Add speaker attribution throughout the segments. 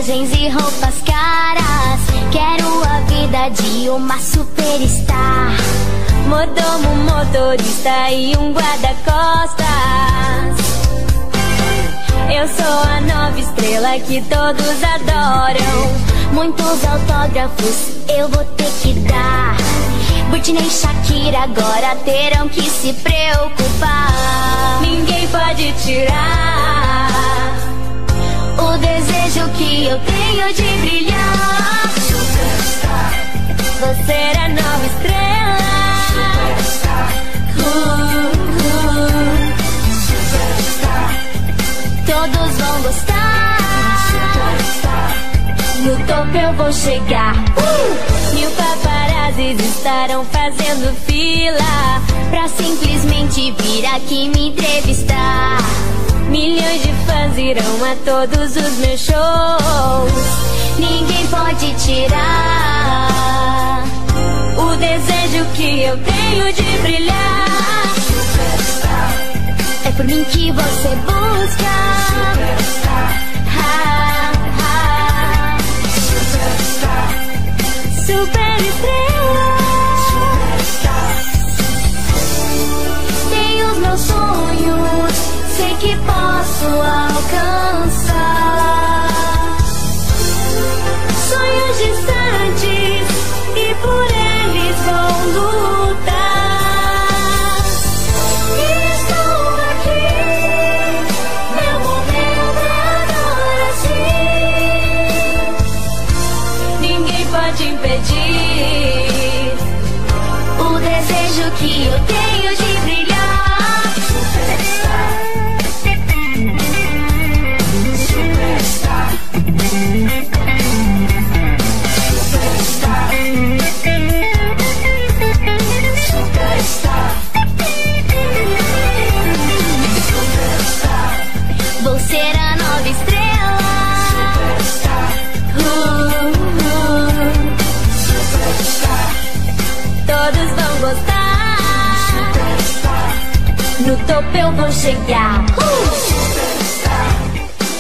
Speaker 1: viagens e roupas caras. Quero a vida de uma superstar. Mordomo, motorista e um guarda-costas. Eu sou a nova estrela que todos adoram. Muitos autógrafos eu vou ter que dar. Britney e Shakira agora terão que se preocupar. Ninguém pode tirar o desejo que eu tenho de brilhar.
Speaker 2: Superstar.
Speaker 1: Você é a nova estrela.
Speaker 2: Superstar. Superstar.
Speaker 1: Todos vão gostar.
Speaker 2: Superstar.
Speaker 1: No topo eu vou chegar. Mil paparazzis estarão fazendo fila pra simplesmente vir aqui me entrevistar. Milhões de fãs irão a todos os meus shows. Ninguém pode tirar o desejo que eu tenho de brilhar.
Speaker 2: Superstar.
Speaker 1: É por mim que você busca.
Speaker 2: Superstar. Superstar.
Speaker 1: Super estrela.
Speaker 2: Superstar.
Speaker 1: Tenho os meus sonhos, sei que posso alcançar. Sonhos distantes e por eles vou lutar. E estou aqui, meu momento agora sim. Ninguém pode impedir o desejo que eu tenho de brilhar.
Speaker 2: Superstar. Superstar. Superstar. Superstar. Superstar.
Speaker 1: Vou ser a nova estrela.
Speaker 2: Superstar. Superstar.
Speaker 1: Todos vão gostar.
Speaker 2: Superstar.
Speaker 1: No topo eu vou chegar.
Speaker 2: Superstar.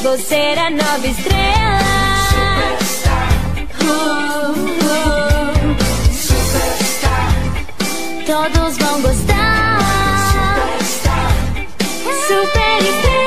Speaker 1: Vou ser a nova estrela.
Speaker 2: Superstar. Superstar.
Speaker 1: Todos vão gostar.
Speaker 2: Superstar.
Speaker 1: Super estrela.